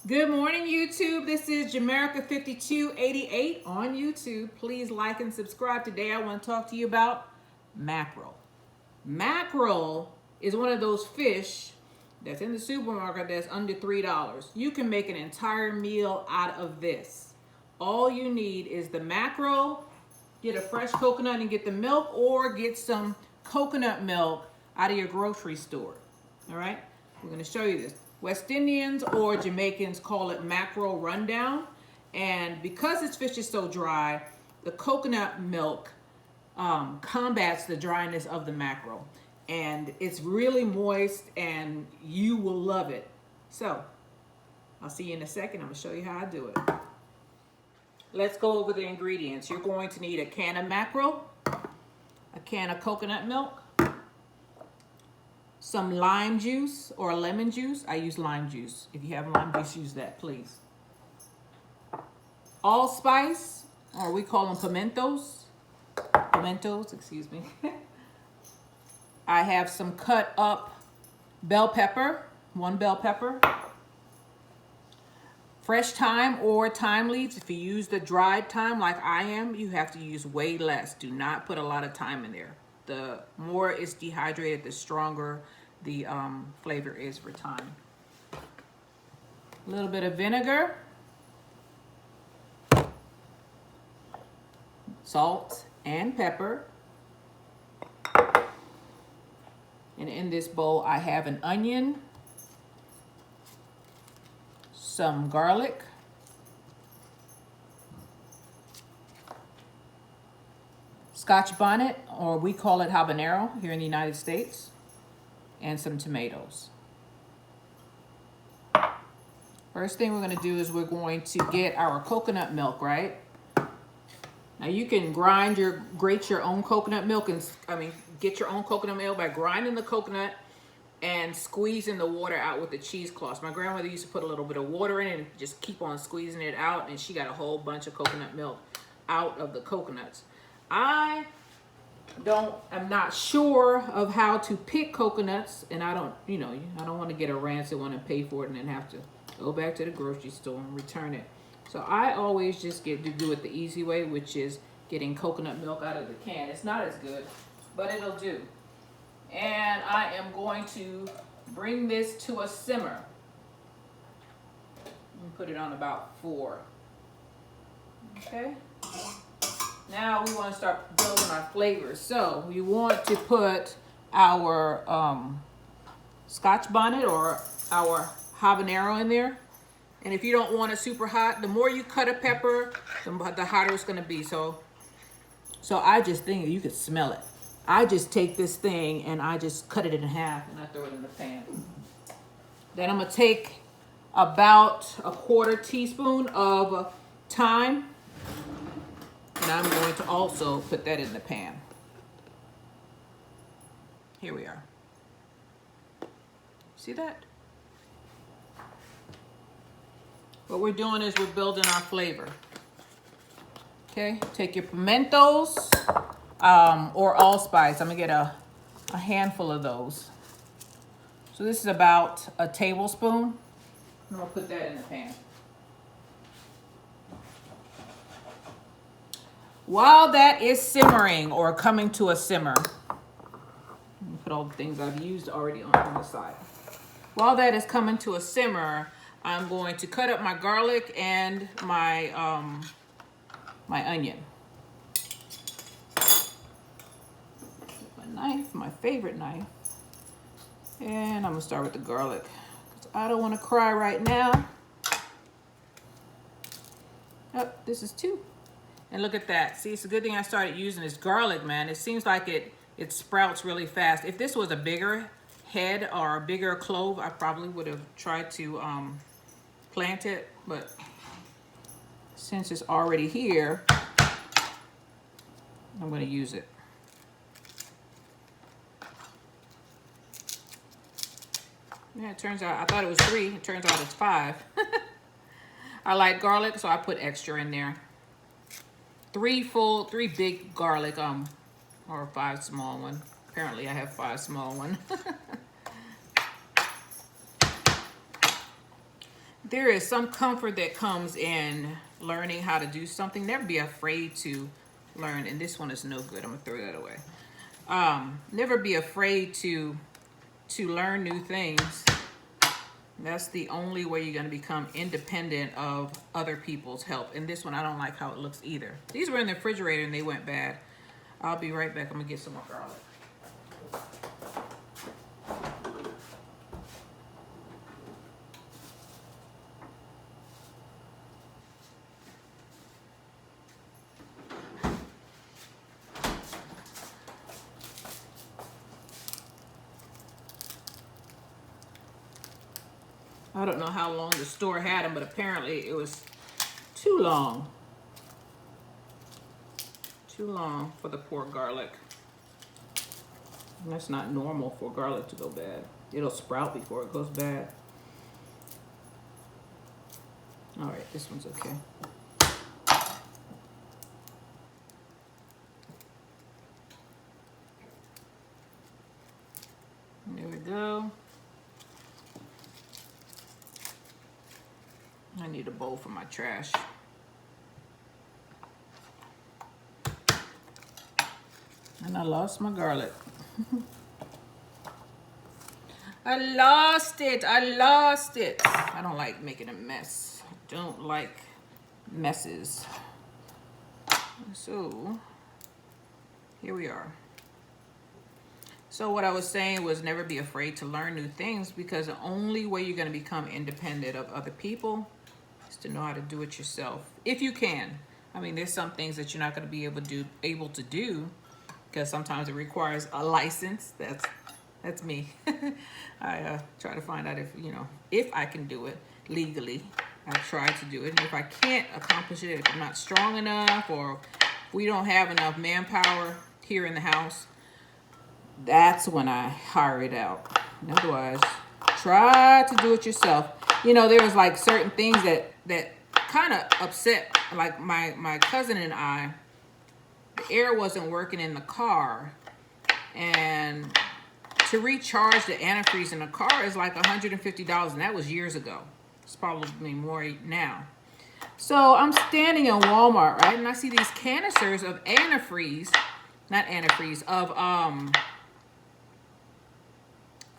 Good morning, YouTube. This is Jamaica5288 on YouTube. Please like and subscribe. Today I want to talk to you about mackerel. Mackerel is one of those fish that's in the supermarket that's under $3. You can make an entire meal out of this. All you need is the mackerel, get a fresh coconut and get the milk, or get some coconut milk out of your grocery store. All right, we're going to show you this. West Indians or Jamaicans call it mackerel rundown, and because this fish is so dry, the coconut milk combats the dryness of the mackerel, and it's really moist and you will love it. So I'll see you in a second. I'm going to show you how I do it. Let's go over the ingredients. You're going to need a can of mackerel, a can of coconut milk, some lime juice or lemon juice. I use lime juice. If you have lime juice, use that, please. Allspice, or we call them pimentos. Pimentos, excuse me. I have some cut up bell pepper, one bell pepper. Fresh thyme or thyme leaves. If you use the dried thyme like I am, you have to use way less. Do not put a lot of thyme in there. The more it's dehydrated, the stronger the flavor is for thyme. A little bit of vinegar, salt and pepper. And in this bowl, I have an onion, some garlic, Scotch bonnet, or we call it habanero here in the United States, and some tomatoes. First thing we're going to do is we're going to get our coconut milk, right? Now you can grate your own coconut milk, and get your own coconut milk by grinding the coconut and squeezing the water out with the cheesecloth. My grandmother used to put a little bit of water in it and just keep on squeezing it out, and she got a whole bunch of coconut milk out of the coconuts. I'm not sure of how to pick coconuts, and I don't want to get a rancid one and pay for it and then have to go back to the grocery store and return it. So I always just do it the easy way, which is getting coconut milk out of the can. It's not as good, but it'll do. And I am going to bring this to a simmer. And put it on about 4. Okay. Now we want to start building our flavors. So we want to put our Scotch bonnet or our habanero in there. And if you don't want it super hot, the more you cut a pepper, the hotter it's going to be. So I just think you could smell it. I just take this thing and I just cut it in half and I throw it in the pan. Then I'm going to take about a 1/4 teaspoon of thyme. And I'm going to also put that in the pan. Here we are. See that? What we're doing is we're building our flavor. Okay, take your pimentos or allspice. I'm gonna get a handful of those. So this is about a tablespoon. I'm gonna put that in the pan. While that is simmering or coming to a simmer, put all the things I've used already on the side. While that is coming to a simmer, I'm going to cut up my garlic and my my onion. My knife, my favorite knife, and I'm gonna start with the garlic because I don't want to cry right now. Oh, this is 2. And look at that. See, it's a good thing I started using this garlic, man. It seems like it sprouts really fast. If this was a bigger head or a bigger clove, I probably would have tried to plant it. But since it's already here, I'm going to use it. Yeah, it turns out, I thought it was 3. It turns out it's 5. I like garlic, so I put extra in there. 3 big garlic, or 5 small one. Apparently I have 5 small one. There is some comfort that comes in learning how to do something. Never be afraid to learn. And this one is no good. I'm gonna throw that away. Never be afraid to learn new things. That's the only way you're gonna become independent of other people's help. And this one, I don't like how it looks either. These were in the refrigerator and they went bad. I'll be right back. I'm gonna get some more garlic. I don't know how long the store had them, but apparently it was too long. Too long for the poor garlic. And that's not normal for garlic to go bad. It'll sprout before it goes bad. All right, this one's okay. There we go. I need a bowl for my trash. And I lost my garlic. I lost it. I lost it. I don't like making a mess. I don't like messes. So, here we are. So what I was saying was never be afraid to learn new things, because the only way you're going to become independent of other people is to know how to do it yourself. If you can. I mean, there's some things that you're not going to be able to do because sometimes it requires a license. That's me. I try to find out if I can do it legally. I try to do it. And if I can't accomplish it, if I'm not strong enough, or if we don't have enough manpower here in the house, that's when I hire it out. Otherwise, try to do it yourself. There's like certain things that kind of upset, like my cousin and I. The air wasn't working in the car, and to recharge the antifreeze in the car is like $150, and that was years ago. It's probably more now. So I'm standing in Walmart, right, and I see these canisters of antifreeze, not antifreeze, of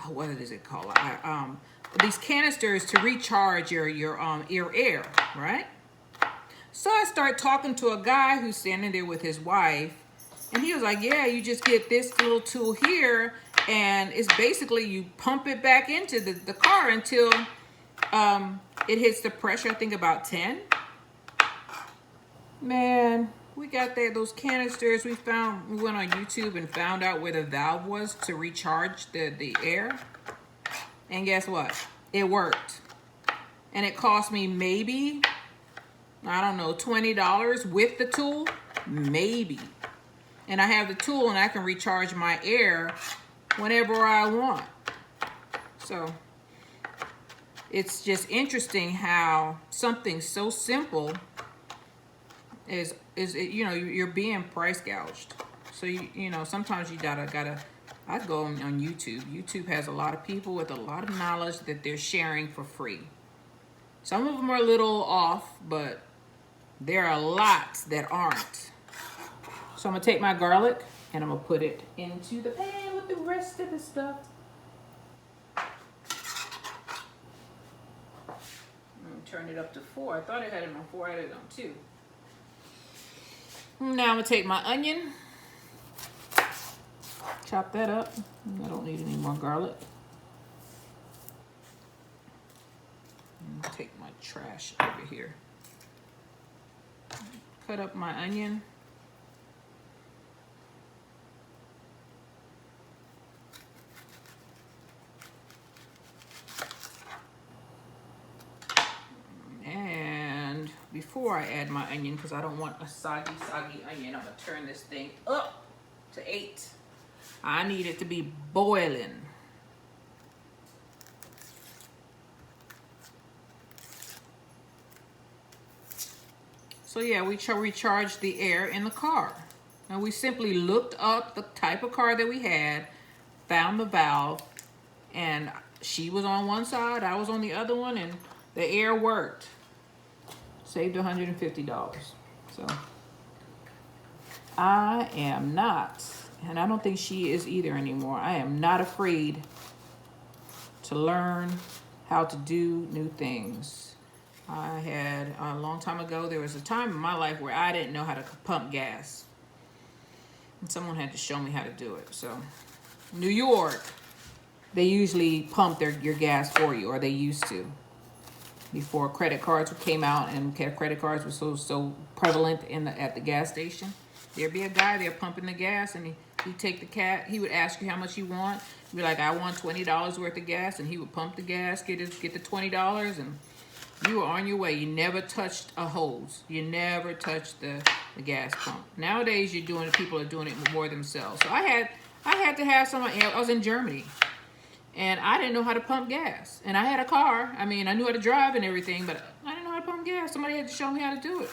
what is it called? These canisters to recharge your air, right? So I start talking to a guy who's standing there with his wife, and he was like, yeah, you just get this little tool here, and it's basically you pump it back into the car until it hits the pressure, I think about 10. Man, we got those canisters. We went on YouTube and found out where the valve was to recharge the air. And guess what? It worked. And it cost me maybe, I don't know, $20 with the tool, maybe. And I have the tool and I can recharge my air whenever I want. So it's just interesting how something so simple is you're being price gouged. So sometimes you gotta I go on YouTube. YouTube has a lot of people with a lot of knowledge that they're sharing for free. Some of them are a little off, but there are lots that aren't. So I'm gonna take my garlic and I'm gonna put it into the pan with the rest of the stuff. Turn it up to 4. I thought I had it on 4. I had it on 2. Now I'm gonna take my onion, chop that up. I don't need any more garlic. Take my trash over here. Cut up my onion. And before I add my onion, because I don't want a soggy onion, I'm gonna turn this thing up to 8. I need it to be boiling. So yeah, we recharged the air in the car. And we simply looked up the type of car that we had, found the valve, and she was on one side, I was on the other one, and The air worked. Saved $150. So I am not, and I don't think she is either anymore. I am not afraid to learn how to do new things. I had, a long time ago, there was a time in my life where I didn't know how to pump gas. And someone had to show me how to do it. So, New York, they usually pump your gas for you, or they used to. Before credit cards came out and credit cards were so prevalent at the gas station. There'd be a guy there pumping the gas, and he'd take he would ask you how much you want. You'd be like, I want $20 worth of gas, and he would pump the gas, get the $20, and you were on your way. You never touched a hose. You never touched the gas pump. Nowadays, people are doing it more themselves. So I had to have someone. I was in Germany, and I didn't know how to pump gas. And I had a car. I mean, I knew how to drive and everything, but I didn't know how to pump gas. Somebody had to show me how to do it.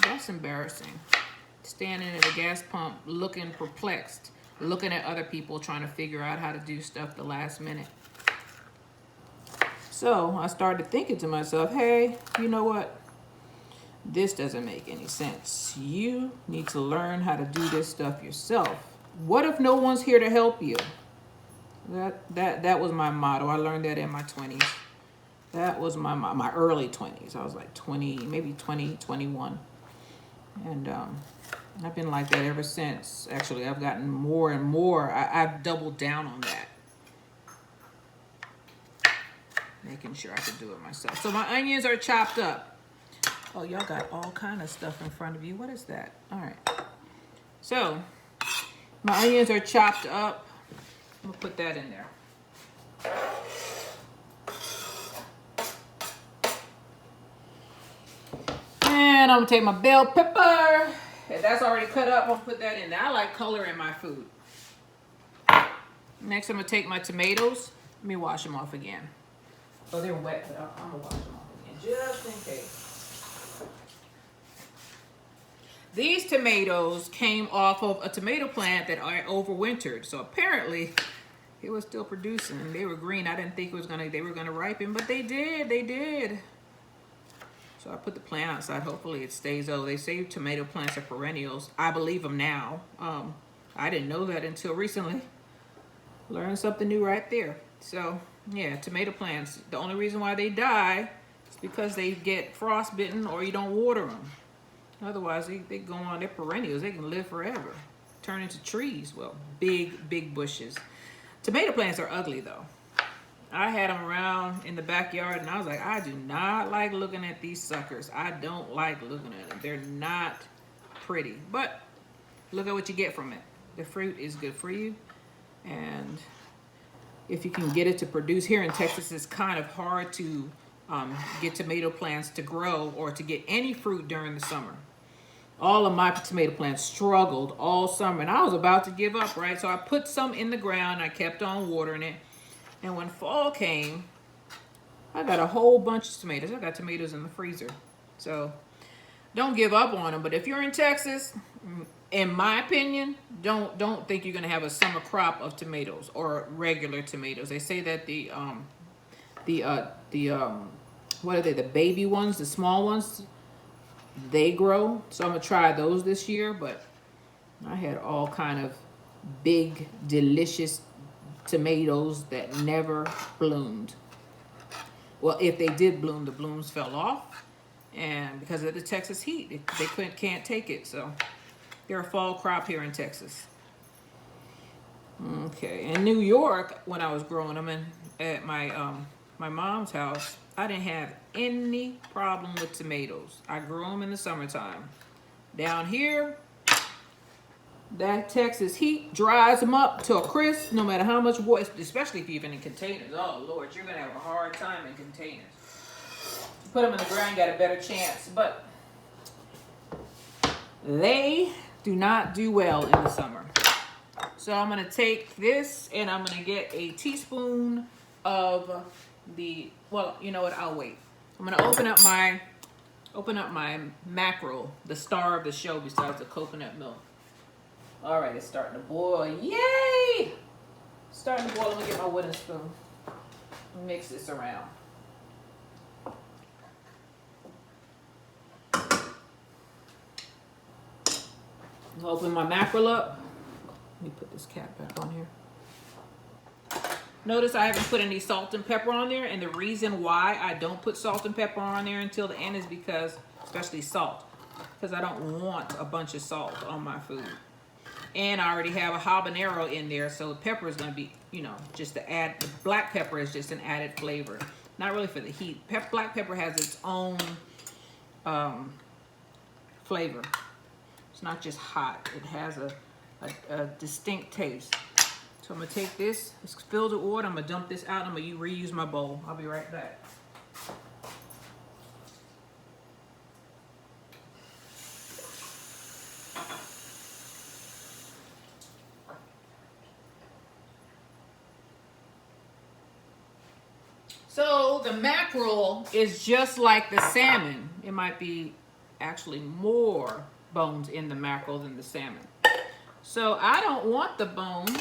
That's embarrassing. Standing at a gas pump, looking perplexed, looking at other people trying to figure out how to do stuff the last minute. So I started thinking to myself, hey, you know what? This doesn't make any sense. You need to learn how to do this stuff yourself. What if no one's here to help you? That was my motto. I learned that in my 20s. That was my early 20s. I was like 20, maybe 20, 21. And I've been like that ever since. Actually, I've gotten more and more. I've doubled down on that. Making sure I can do it myself. So my onions are chopped up. Oh, y'all got all kind of stuff in front of you. What is that? All right. So my onions are chopped up. I'm gonna put that in there. And I'm gonna take my bell pepper. And that's already cut up. I'm gonna put that in there. I like color in my food. Next, I'm gonna take my tomatoes. Let me wash them off again. Oh, they're wet, but I'm gonna wash them off again, just in case. These tomatoes came off of a tomato plant that I overwintered. So apparently, it was still producing. They were green. I didn't think they were gonna ripen, but they did. So I put the plant outside. Hopefully it stays. Oh, they say tomato plants are perennials. I believe them now. I didn't know that until recently. Learned something new right there. So yeah, tomato plants. The only reason why they die is because they get frostbitten or you don't water them. Otherwise, they go on. They're perennials. They can live forever. Turn into trees. Well, big bushes. Tomato plants are ugly though. I had them around in the backyard, and I was like, I do not like looking at these suckers. I don't like looking at them. They're not pretty, but look at what you get from it. The fruit is good for you, and if you can get it to produce. Here in Texas, it's kind of hard to get tomato plants to grow or to get any fruit during the summer. All of my tomato plants struggled all summer, and I was about to give up, right? So I put some in the ground. I kept on watering it. And when fall came, I got a whole bunch of tomatoes. I got tomatoes in the freezer. So don't give up on them. But if you're in Texas, in my opinion, don't think you're going to have a summer crop of tomatoes or regular tomatoes. They say that what are they? The baby ones, the small ones, they grow. So I'm going to try those this year. But I had all kind of big, delicious tomatoes that never bloomed. Well, if they did bloom, the blooms fell off, and because of the Texas heat, they can't take it. So they're a fall crop here in Texas. Okay, in New York, when I was growing them at my mom's house, I didn't have any problem with tomatoes. I grew them in the summertime. Down here, that Texas heat dries them up to a crisp, no matter how much water, especially if you're even in containers. Oh, Lord, you're going to have a hard time in containers. Put them in the ground, you got a better chance. But they do not do well in the summer. So I'm going to take this, and I'm going to get a teaspoon of well, you know what, I'll wait. I'm going to open up my mackerel, the star of the show besides the coconut milk. All right, it's starting to boil. Yay! Starting to boil. Let me get my wooden spoon. Mix this around. I'll open my mackerel up. Let me put this cap back on here. Notice I haven't put any salt and pepper on there, and the reason why I don't put salt and pepper on there until the end is because, especially salt, because I don't want a bunch of salt on my food. And I already have a habanero in there, so pepper is going to be, you know, just to add, the black pepper is just an added flavor. Not really for the heat. Black pepper has its own flavor. It's not just hot. It has a distinct taste. So I'm gonna take this, it's filled with water, I'm gonna dump this out, I'm gonna reuse my bowl. I'll be right back. So the mackerel is just like the salmon. It might be actually more bones in the mackerel than the salmon. So I don't want the bones.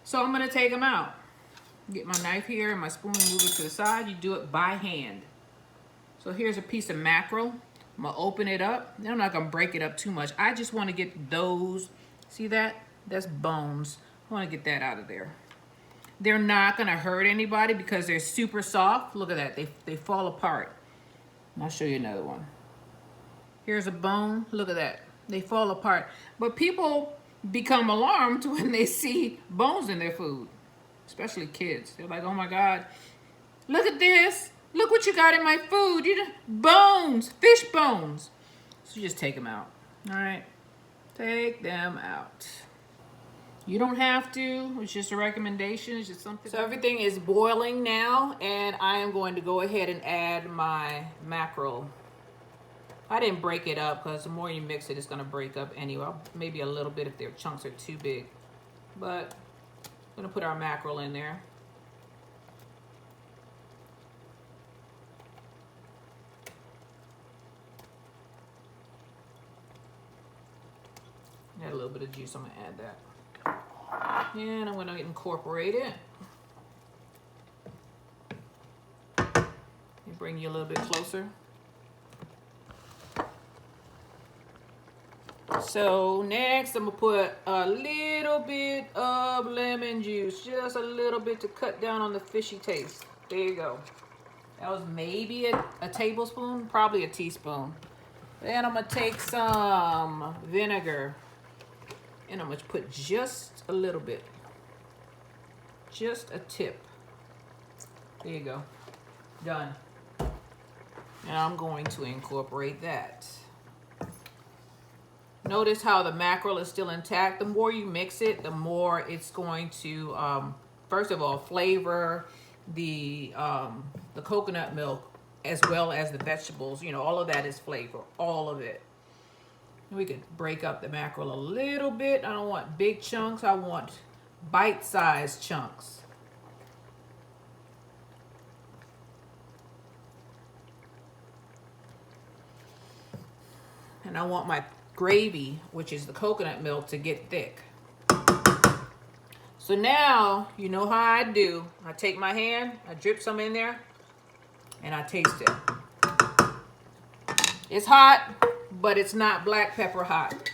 So I'm gonna take them out. Get my knife here and my spoon and move it to the side. You do it by hand. So here's a piece of mackerel. I'm gonna open it up. I'm not gonna break it up too much. I just wanna get those, see that? That's bones. I wanna get that out of there. They're not gonna hurt anybody because they're super soft. Look at that, they fall apart. And I'll show you another one. Here's a bone, look at that. They fall apart. But people become alarmed when they see bones in their food, especially kids. They're like, oh my God, look at this. Look what you got in my food. Bones, fish bones. So you just take them out, all right? Take them out. You don't have to, it's just a recommendation, it's just something. So everything is boiling now, and I am going to go ahead and add my mackerel. I didn't break it up because the more you mix it, it's gonna break up anyway. Maybe a little bit if their chunks are too big. But I'm gonna put our mackerel in there. Add a little bit of juice, I'm gonna add that. And I'm gonna incorporate it. And bring you a little bit closer. So next I'm gonna put a little bit of lemon juice, just a little bit to cut down on the fishy taste. There you go. That was maybe a tablespoon, probably a teaspoon. Then I'm gonna take some vinegar and I'm gonna put just a little bit, just a tip. There you go, done. And I'm going to incorporate that. Notice how the mackerel is still intact. The more you mix it, the more it's going to, first of all, flavor the coconut milk as well as the vegetables. You know, all of that is flavor, all of it. We could break up the mackerel a little bit. I don't want big chunks. I want bite-sized chunks. And I want my gravy, which is the coconut milk, to get thick. So now, you know how I do. I take my hand, I drip some in there, and I taste it. It's hot, but it's not black pepper hot.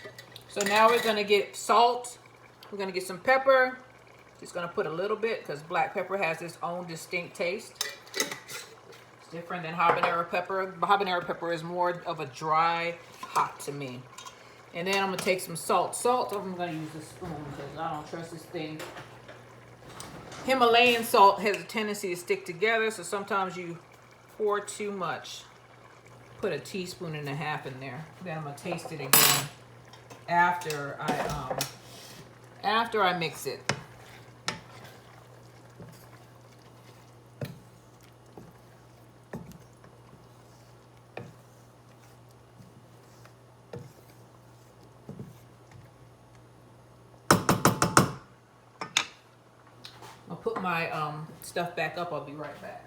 So now we're gonna get salt. We're gonna get some pepper. Just gonna put a little bit because black pepper has its own distinct taste. It's different than habanero pepper. Habanero pepper is more of a dry hot to me. And then I'm gonna take some salt. Salt, I'm gonna use a spoon because I don't trust this thing. Himalayan salt has a tendency to stick together, so sometimes you pour too much. Put a teaspoon and a half in there. Then I'm gonna taste it again after I mix it. I'll put my stuff back up. I'll be right back.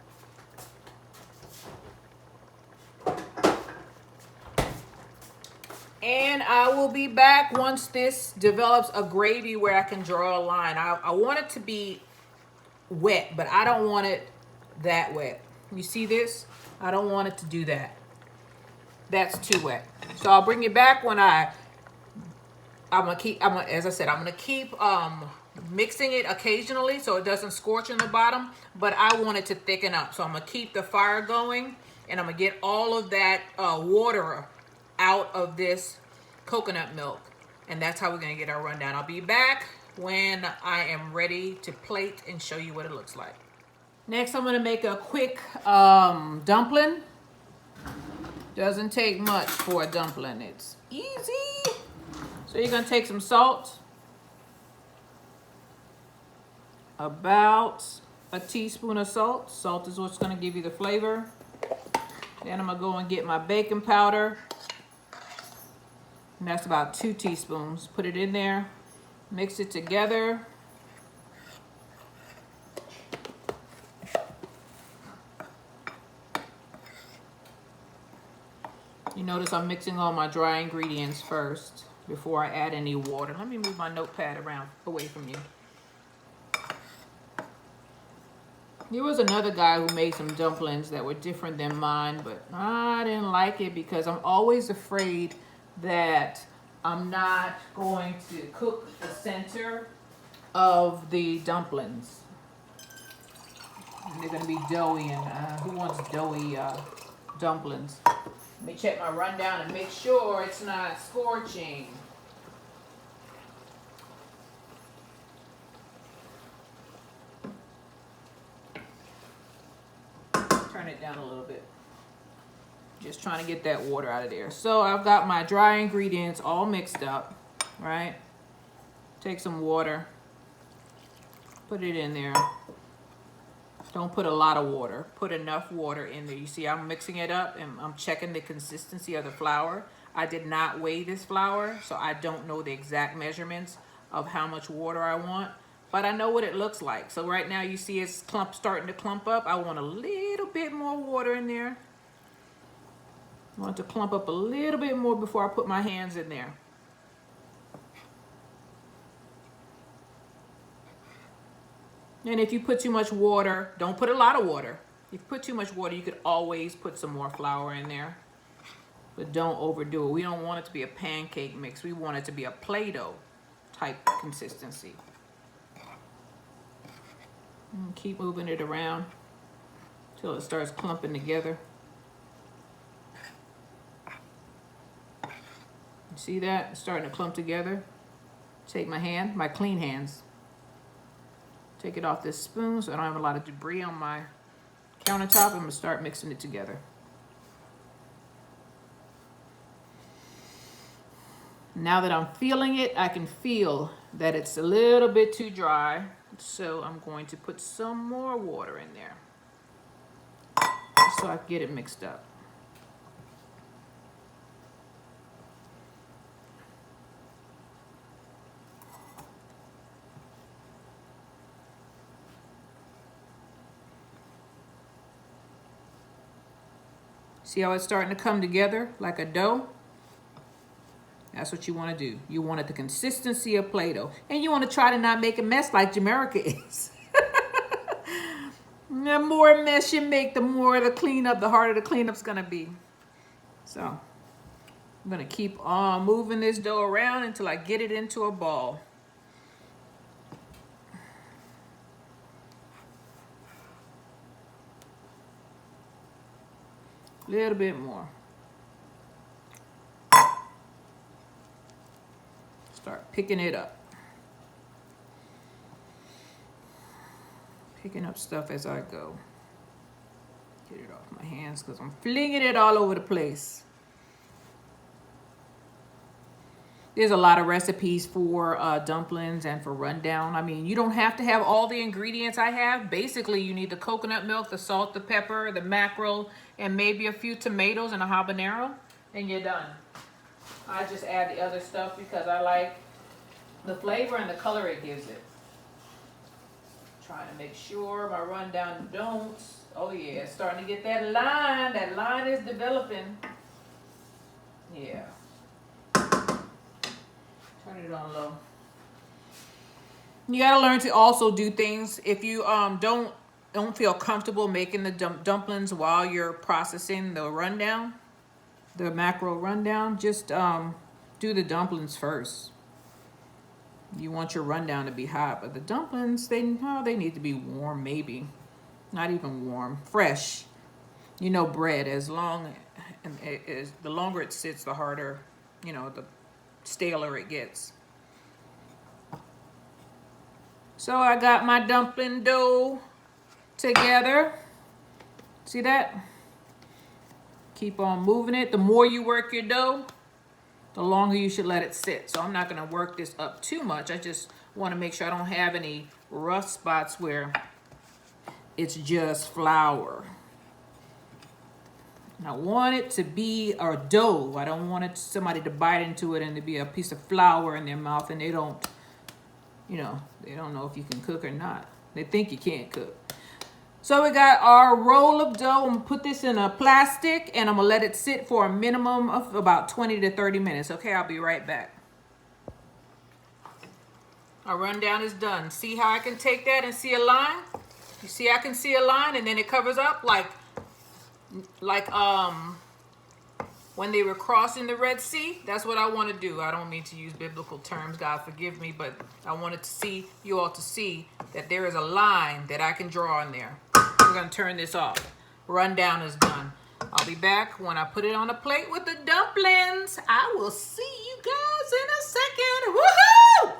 And I will be back once this develops a gravy where I can draw a line. I want it to be wet, but I don't want it that wet. You see this? I don't want it to do that. That's too wet. So I'll bring you back when I as I said, I'm gonna keep mixing it occasionally so it doesn't scorch in the bottom, but I want it to thicken up. So I'm gonna keep the fire going, and I'm gonna get all of that water out of this coconut milk. And that's how we're gonna get our rundown. I'll be back when I am ready to plate and show you what it looks like. Next, I'm gonna make a quick dumpling. Doesn't take much for a dumpling, it's easy. So you're gonna take some salt, about a teaspoon of salt. Salt is what's gonna give you the flavor. Then I'm gonna go and get my baking powder. And that's about 2 teaspoons. Put it in there, mix it together. You notice I'm mixing all my dry ingredients first before I add any water. Let me move my notepad around away from you. There was another guy who made some dumplings that were different than mine, but I didn't like it because I'm always afraid that I'm not going to cook the center of the dumplings. And they're going to be doughy, and who wants doughy dumplings? Let me check my rundown and make sure it's not scorching. Turn it down a little bit. Just trying to get that water out of there. So I've got my dry ingredients all mixed up, right? Take some water, put it in there. Don't put a lot of water. Put enough water in there. You see, I'm mixing it up and I'm checking the consistency of the flour. I did not weigh this flour, so I don't know the exact measurements of how much water I want, but I know what it looks like. So right now you see it's starting to clump up. I want a little bit more water in there. I want it to clump up a little bit more before I put my hands in there. And if you put too much water, don't put a lot of water. If you put too much water, you could always put some more flour in there. But don't overdo it. We don't want it to be a pancake mix. We want it to be a Play-Doh type consistency. And keep moving it around until it starts clumping together. You see that? It's starting to clump together. Take my hand, my clean hands. Take it off this spoon so I don't have a lot of debris on my countertop. I'm gonna start mixing it together. Now that I'm feeling it, I can feel that it's a little bit too dry. So I'm going to put some more water in there so I can get it mixed up. See how it's starting to come together like a dough? That's what you want to do. You want it the consistency of Play-Doh. And you want to try to not make a mess like Jamaica is. The more mess you make, the more the cleanup, the harder the cleanup's going to be. So I'm going to keep on moving this dough around until I get it into a ball. A little bit more. Start picking it up. Picking up stuff as I go. Get it off my hands because I'm flinging it all over the place. There's a lot of recipes for dumplings and for rundown. I mean, you don't have to have all the ingredients I have. Basically, you need the coconut milk, the salt, the pepper, the mackerel, and maybe a few tomatoes and a habanero, and you're done. I just add the other stuff because I like the flavor and the color it gives it. Trying to make sure my rundown don't. Oh yeah, it's starting to get that line. That line is developing. Yeah. Turn it on low. You gotta learn to also do things. If you don't feel comfortable making the dumplings while you're processing the rundown, the mackerel rundown, just do the dumplings first. You want your rundown to be hot, but the dumplings, they need to be warm, maybe. Not even warm, fresh. You know, bread, as long as the longer it sits, the harder, the staler it gets. So I got my dumpling dough together. See that? Keep on moving it. The more you work your dough, the longer you should let it sit. So I'm not gonna work this up too much. I just wanna make sure I don't have any rough spots where it's just flour. And I want it to be a dough. I don't want somebody to bite into it and to be a piece of flour in their mouth and they don't know if you can cook or not. They think you can't cook. So we got our roll of dough. I'm gonna put this in a plastic and I'm gonna let it sit for a minimum of about 20 to 30 minutes. Okay, I'll be right back. Our rundown is done. See how I can take that and see a line? You see I can see a line and then it covers up like when they were crossing the Red Sea. That's what I want to do. I don't mean to use biblical terms, God forgive me, but I wanted you all to see that there is a line that I can draw in there. We're going to turn this off. Rundown is done. I'll be back when I put it on a plate with the dumplings. I will see you guys in a second. Woohoo!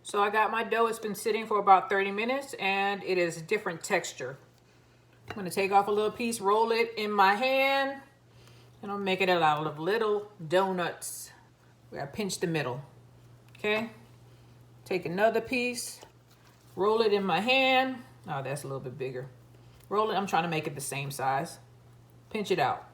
So I got my dough. It's been sitting for about 30 minutes and it is a different texture. I'm going to take off a little piece, roll it in my hand, and I'll make it out of little donuts where I pinch the middle. Okay? Take another piece, roll it in my hand. Oh, that's a little bit bigger. Roll it. I'm trying to make it the same size. Pinch it out.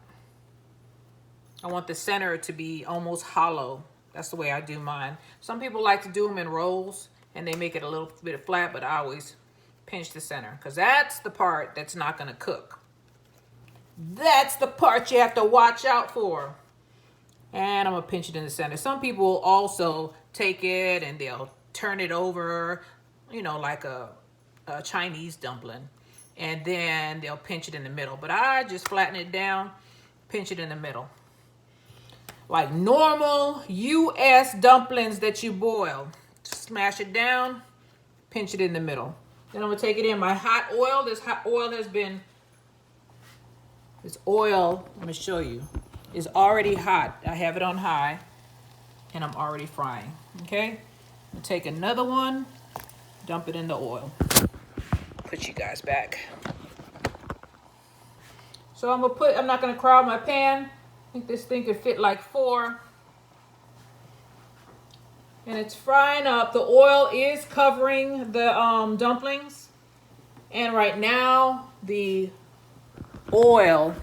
I want the center to be almost hollow. That's the way I do mine. Some people like to do them in rolls and they make it a little bit flat, but I always pinch the center because that's the part that's not going to cook. That's the part you have to watch out for. And I'm going to pinch it in the center. Some people also take it and they'll turn it over, like a Chinese dumpling. And then they'll pinch it in the middle. But I just flatten it down, pinch it in the middle. Like normal U.S. dumplings that you boil. Smash it down, pinch it in the middle. Then I'm going to take it in my hot oil. This hot oil let me show you, is already hot. I have it on high and I'm already frying. Okay? I'll take another one, dump it in the oil. Put you guys back. So I'm not going to crowd my pan. I think this thing could fit like 4. And it's frying up. The oil is covering the dumplings. And right now, the oil,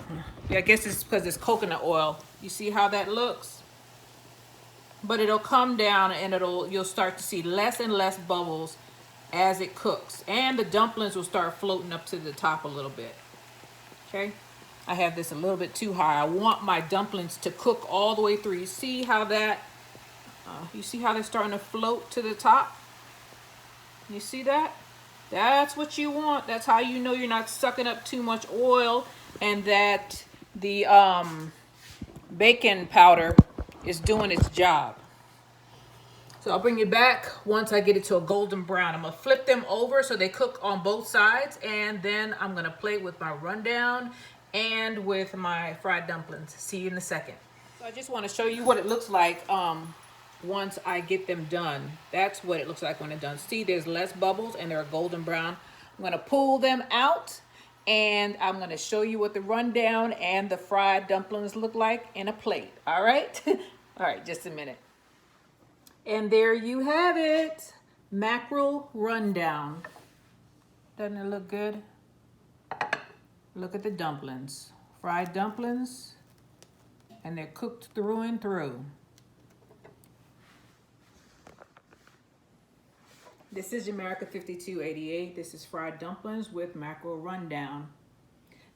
I guess it's because it's coconut oil. You see how that looks? But it'll come down and you'll start to see less and less bubbles as it cooks. And the dumplings will start floating up to the top a little bit. Okay? I have this a little bit too high. I want my dumplings to cook all the way through. You see how they're starting to float to the top? You see that? That's what you want. That's how you know you're not sucking up too much oil and that the baking powder is doing its job. So I'll bring you back once I get it to a golden brown. I'm going to flip them over so they cook on both sides, and then I'm going to plate with my rundown and with my fried dumplings. See you in a second. So I just want to show you what it looks like once I get them done. That's what it looks like when they're done. See, there's less bubbles and they're a golden brown. I'm going to pull them out and I'm going to show you what the rundown and the fried dumplings look like in a plate. All right? All right, just a minute. And there you have it. Mackerel rundown. Doesn't it look good? Look at the dumplings. Fried dumplings. And they're cooked through and through. This is Jamaican 5288. This is fried dumplings with mackerel rundown.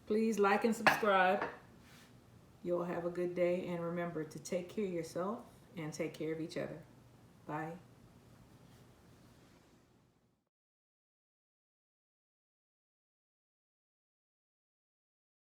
Please like and subscribe. You'll have a good day. And remember to take care of yourself and take care of each other. Bye.